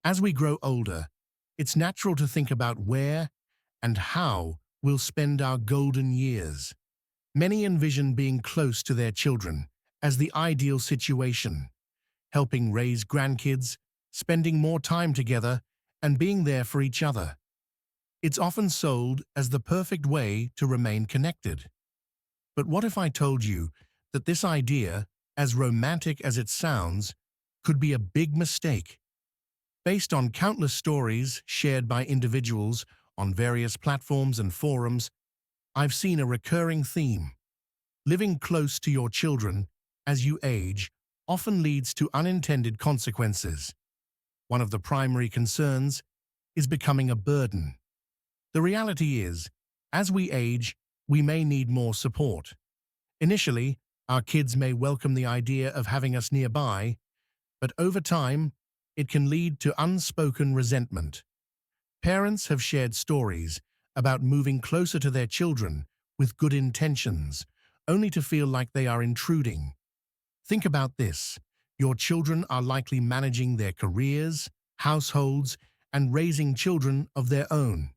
As we grow older, it's natural to think about where and how we'll spend our golden years. Many envision being close to their children as the ideal situation, helping raise grandkids, spending more time together, and being there for each other. It's often sold as the perfect way to remain connected. But what if I told you that this idea, as romantic as it sounds, could be a big mistake? Based on countless stories shared by individuals on various platforms and forums, I've seen a recurring theme. Living close to your children as you age often leads to unintended consequences. One of the primary concerns is becoming a burden. The reality is, as we age, we may need more support. Initially, our kids may welcome the idea of having us nearby, but over time, it can lead to unspoken resentment. Parents have shared stories about moving closer to their children with good intentions, only to feel like they are intruding. Think about this. Your children are likely managing their careers, households, and raising children of their own.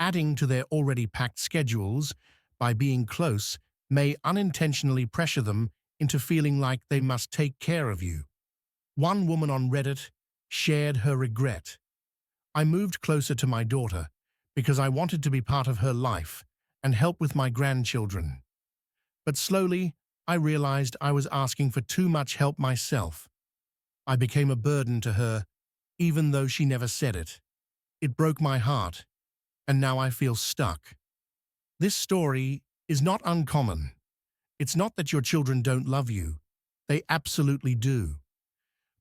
Adding to their already packed schedules by being close may unintentionally pressure them into feeling like they must take care of you. One woman on Reddit shared her regret. "I moved closer to my daughter because I wanted to be part of her life and help with my grandchildren. But slowly, I realized I was asking for too much help myself. I became a burden to her, even though she never said it. It broke my heart, and now I feel stuck." This story is not uncommon. It's not that your children don't love you. They absolutely do.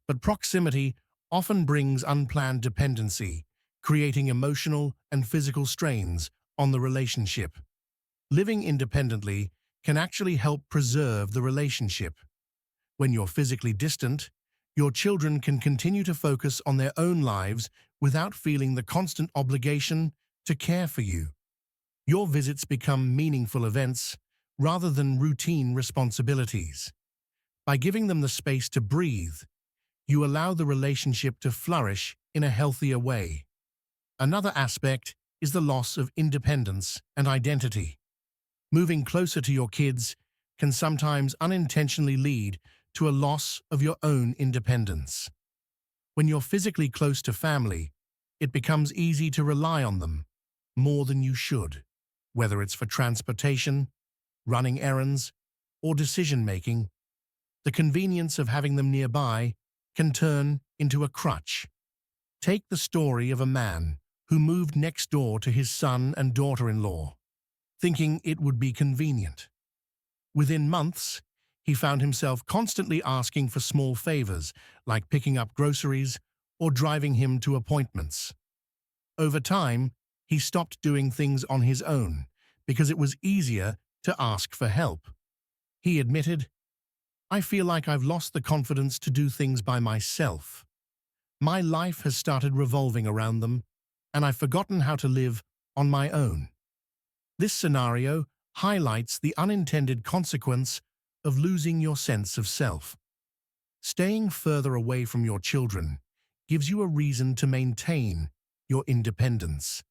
But proximity often brings unplanned dependency, creating emotional and physical strains on the relationship. Living independently can actually help preserve the relationship. When you're physically distant, your children can continue to focus on their own lives without feeling the constant obligation to care for you. Your visits become meaningful events rather than routine responsibilities. By giving them the space to breathe, you allow the relationship to flourish in a healthier way. Another aspect is the loss of independence and identity. Moving closer to your kids can sometimes unintentionally lead to a loss of your own independence. When you're physically close to family, it becomes easy to rely on them more than you should, whether it's for transportation, running errands, or decision-making. The convenience of having them nearby can turn into a crutch. Take the story of a man who moved next door to his son and daughter-in-law, thinking it would be convenient. Within months, he found himself constantly asking for small favors, like picking up groceries or driving him to appointments. Over time, he stopped doing things on his own because it was easier to ask for help. He admitted, "I feel like I've lost the confidence to do things by myself. My life has started revolving around them, and I've forgotten how to live on my own." This scenario highlights the unintended consequence of losing your sense of self. Staying further away from your children gives you a reason to maintain your independence.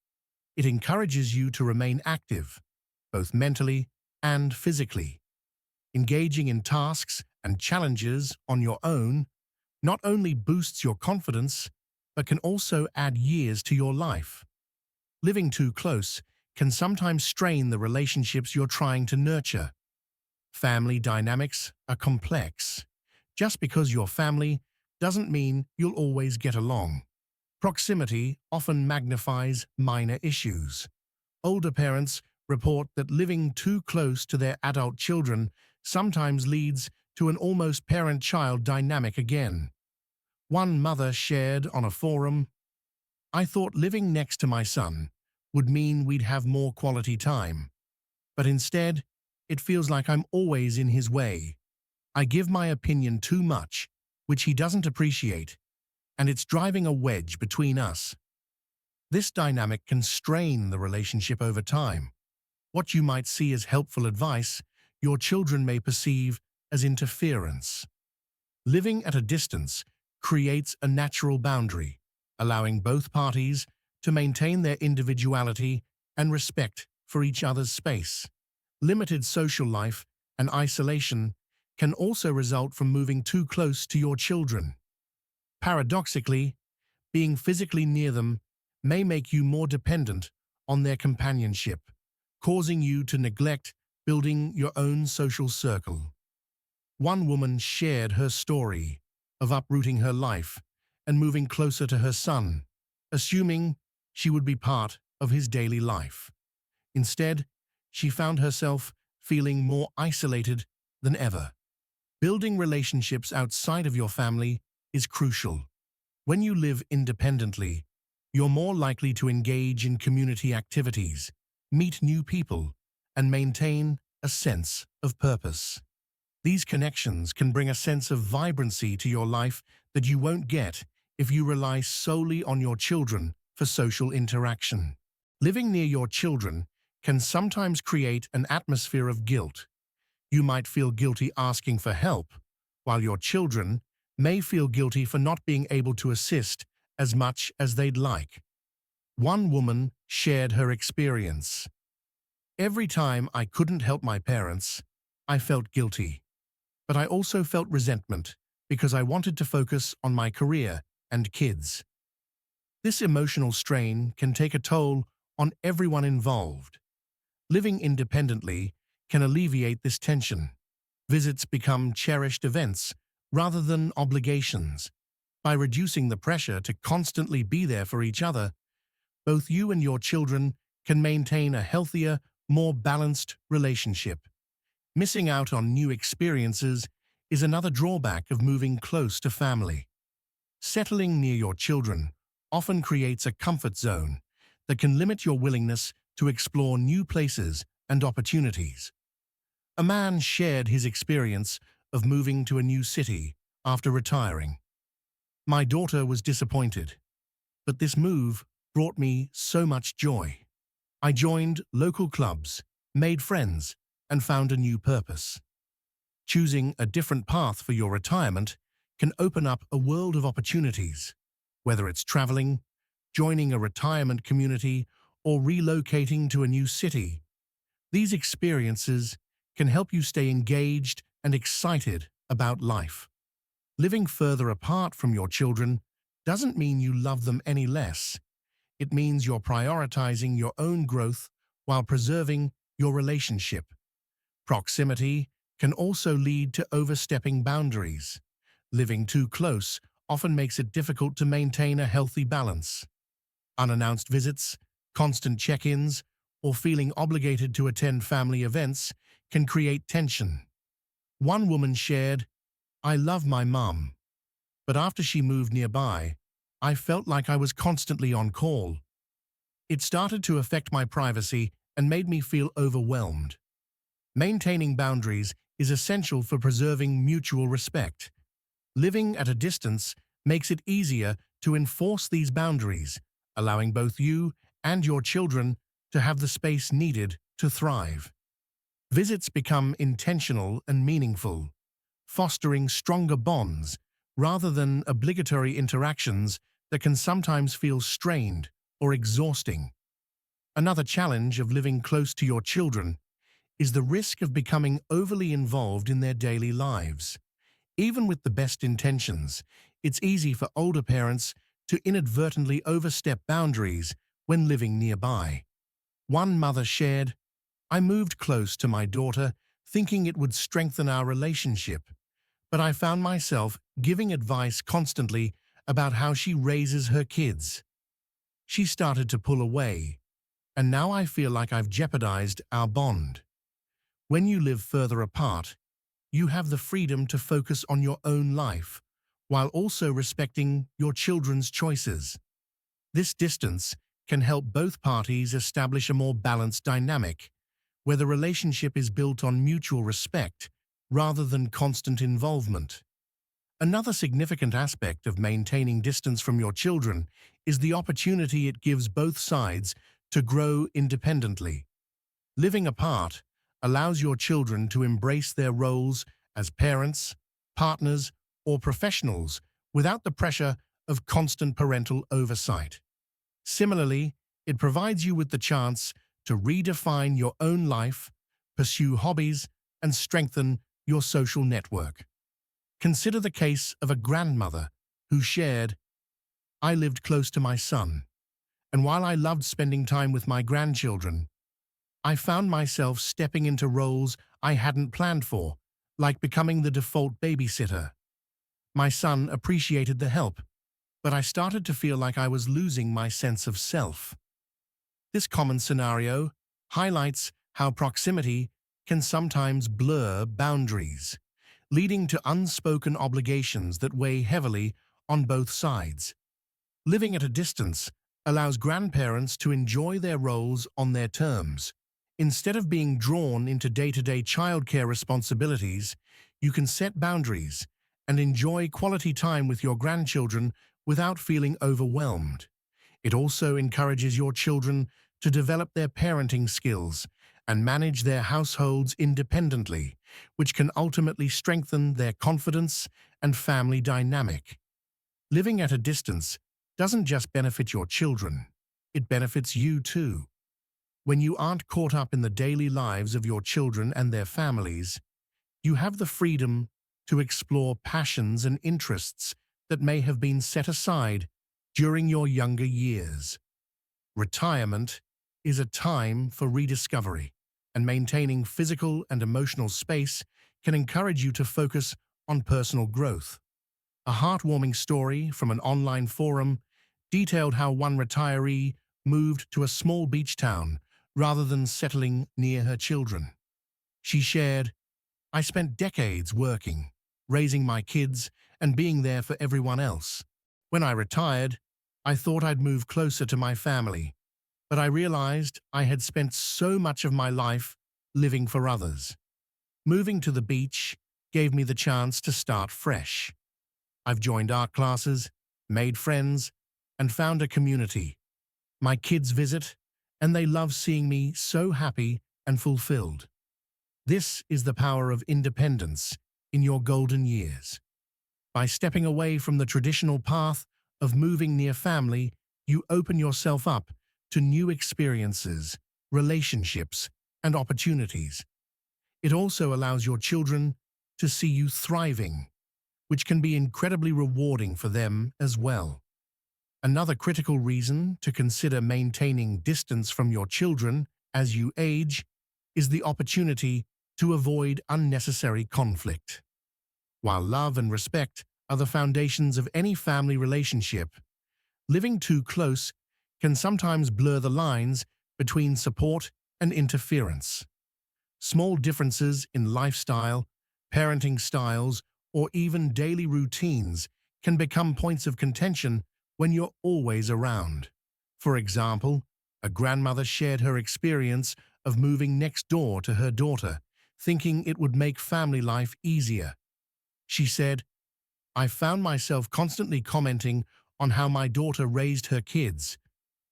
It encourages you to remain active, both mentally and physically. Engaging in tasks and challenges on your own not only boosts your confidence, but can also add years to your life. Living too close can sometimes strain the relationships you're trying to nurture. Family dynamics are complex. Just because you're family doesn't mean you'll always get along. Proximity often magnifies minor issues. Older parents report that living too close to their adult children sometimes leads to an almost parent-child dynamic again. One mother shared on a forum, "I thought living next to my son would mean we'd have more quality time. But instead, it feels like I'm always in his way. I give my opinion too much, which he doesn't appreciate, and it's driving a wedge between us." This dynamic can strain the relationship over time. What you might see as helpful advice, your children may perceive as interference. Living at a distance creates a natural boundary, allowing both parties to maintain their individuality and respect for each other's space. Limited social life and isolation can also result from moving too close to your children. Paradoxically, being physically near them may make you more dependent on their companionship, causing you to neglect building your own social circle. One woman shared her story of uprooting her life and moving closer to her son, assuming she would be part of his daily life. Instead, she found herself feeling more isolated than ever. Building relationships outside of your family is crucial. When you live independently, you're more likely to engage in community activities, meet new people, and maintain a sense of purpose. These connections can bring a sense of vibrancy to your life that you won't get if you rely solely on your children for social interaction. Living near your children can sometimes create an atmosphere of guilt. You might feel guilty asking for help, while your children may feel guilty for not being able to assist as much as they'd like. One woman shared her experience. Every time I couldn't help my parents, I felt guilty. But I also felt resentment because I wanted to focus on my career and kids. This emotional strain can take a toll on everyone involved. Living independently can alleviate this tension. Visits become cherished events rather than obligations. By reducing the pressure to constantly be there for each other, both you and your children can maintain a healthier, more balanced relationship. Missing out on new experiences is another drawback of moving close to family. Settling near your children often creates a comfort zone that can limit your willingness to explore new places and opportunities. A man shared his experience of moving to a new city after retiring. My daughter was disappointed, but this move brought me so much joy. I joined local clubs, made friends, and found a new purpose. Choosing a different path for your retirement can open up a world of opportunities, whether it's traveling, joining a retirement community, or relocating to a new city. These experiences can help you stay engaged and excited about life. Living further apart from your children doesn't mean you love them any less. It means you're prioritizing your own growth while preserving your relationship. Proximity can also lead to overstepping boundaries. Living too close often makes it difficult to maintain a healthy balance. Unannounced visits, constant check-ins, or feeling obligated to attend family events can create tension. One woman shared, "I love my mum, but after she moved nearby, I felt like I was constantly on call. It started to affect my privacy and made me feel overwhelmed." Maintaining boundaries is essential for preserving mutual respect. Living at a distance makes it easier to enforce these boundaries, allowing both you and your children to have the space needed to thrive. Visits become intentional and meaningful, fostering stronger bonds rather than obligatory interactions that can sometimes feel strained or exhausting. Another challenge of living close to your children is the risk of becoming overly involved in their daily lives. Even with the best intentions, it's easy for older parents to inadvertently overstep boundaries when living nearby. One mother shared, "I moved close to my daughter thinking it would strengthen our relationship, but I found myself giving advice constantly about how she raises her kids. She started to pull away, and now I feel like I've jeopardized our bond." When you live further apart, you have the freedom to focus on your own life, while also respecting your children's choices. This distance can help both parties establish a more balanced dynamic, where the relationship is built on mutual respect rather than constant involvement. Another significant aspect of maintaining distance from your children is the opportunity it gives both sides to grow independently. Living apart allows your children to embrace their roles as parents, partners, or professionals without the pressure of constant parental oversight. Similarly, it provides you with the chance to redefine your own life, pursue hobbies, and strengthen your social network. Consider the case of a grandmother who shared, "I lived close to my son, and while I loved spending time with my grandchildren, I found myself stepping into roles I hadn't planned for, like becoming the default babysitter. My son appreciated the help, but I started to feel like I was losing my sense of self." This common scenario highlights how proximity can sometimes blur boundaries, leading to unspoken obligations that weigh heavily on both sides. Living at a distance allows grandparents to enjoy their roles on their terms. Instead of being drawn into day-to-day childcare responsibilities, you can set boundaries and enjoy quality time with your grandchildren without feeling overwhelmed. It also encourages your children to develop their parenting skills and manage their households independently, which can ultimately strengthen their confidence and family dynamic. Living at a distance doesn't just benefit your children, it benefits you too. When you aren't caught up in the daily lives of your children and their families, you have the freedom to explore passions and interests that may have been set aside during your younger years. Retirement is a time for rediscovery, and maintaining physical and emotional space can encourage you to focus on personal growth. A heartwarming story from an online forum detailed how one retiree moved to a small beach town rather than settling near her children. She shared, "I spent decades working, raising my kids, and being there for everyone else. When I retired, I thought I'd move closer to my family, but I realized I had spent so much of my life living for others. Moving to the beach gave me the chance to start fresh. I've joined art classes, made friends, and found a community. My kids visit, and they love seeing me so happy and fulfilled." This is the power of independence in your golden years. By stepping away from the traditional path of moving near family, you open yourself up to new experiences, relationships, and opportunities. It also allows your children to see you thriving, which can be incredibly rewarding for them as well. Another critical reason to consider maintaining distance from your children as you age is the opportunity to avoid unnecessary conflict. While love and respect are the foundations of any family relationship, living too close can sometimes blur the lines between support and interference. Small differences in lifestyle, parenting styles, or even daily routines can become points of contention when you're always around. For example, a grandmother shared her experience of moving next door to her daughter, thinking it would make family life easier. She said, "I found myself constantly commenting on how my daughter raised her kids,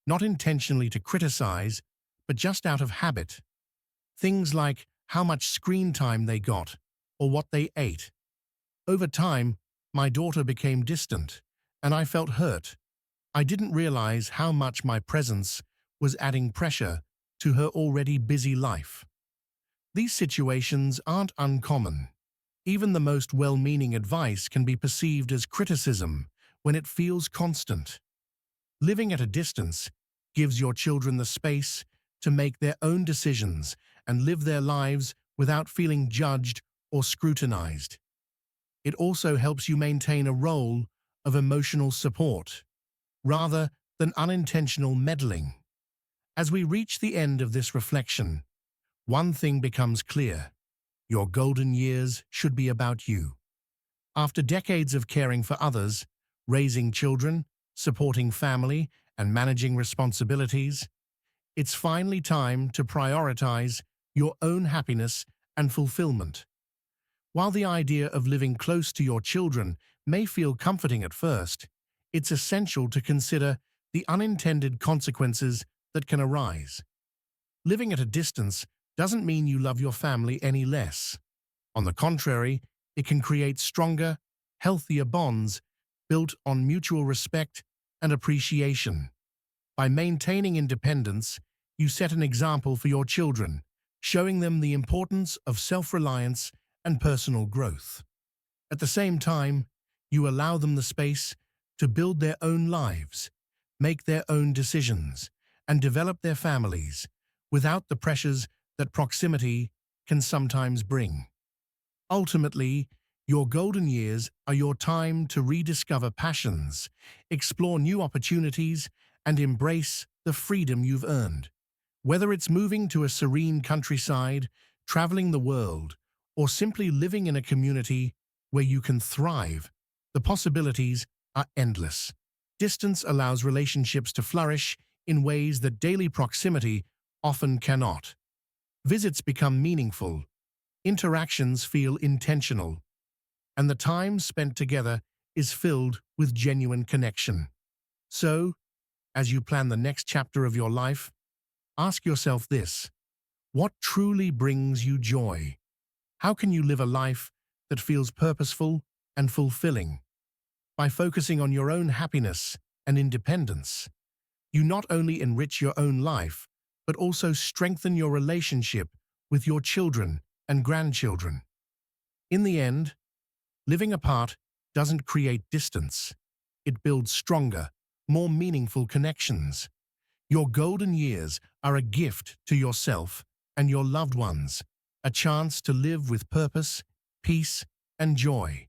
not intentionally to criticize, but just out of habit. Things like how much screen time they got or what they ate. Over time, my daughter became distant, and I felt hurt. I didn't realize how much my presence was adding pressure to her already busy life." These situations aren't uncommon. Even the most well-meaning advice can be perceived as criticism when it feels constant. Living at a distance gives your children the space to make their own decisions and live their lives without feeling judged or scrutinized. It also helps you maintain a role of emotional support, rather than unintentional meddling. As we reach the end of this reflection, one thing becomes clear: your golden years should be about you. After decades of caring for others, raising children, supporting family, and managing responsibilities, it's finally time to prioritize your own happiness and fulfillment. While the idea of living close to your children may feel comforting at first, it's essential to consider the unintended consequences that can arise. Living at a distance doesn't mean you love your family any less. On the contrary, it can create stronger, healthier bonds built on mutual respect and appreciation. By maintaining independence, you set an example for your children, showing them the importance of self-reliance and personal growth. At the same time, you allow them the space to build their own lives, make their own decisions, and develop their families without the pressures that proximity can sometimes bring. Ultimately, your golden years are your time to rediscover passions, explore new opportunities, and embrace the freedom you've earned. Whether it's moving to a serene countryside, traveling the world, or simply living in a community where you can thrive, the possibilities are endless. Distance allows relationships to flourish in ways that daily proximity often cannot. Visits become meaningful, interactions feel intentional, and the time spent together is filled with genuine connection. So, as you plan the next chapter of your life, ask yourself this: what truly brings you joy? How can you live a life that feels purposeful and fulfilling? By focusing on your own happiness and independence, you not only enrich your own life, but also strengthen your relationship with your children and grandchildren. In the end, living apart doesn't create distance. It builds stronger, more meaningful connections. Your golden years are a gift to yourself and your loved ones, a chance to live with purpose, peace, and joy.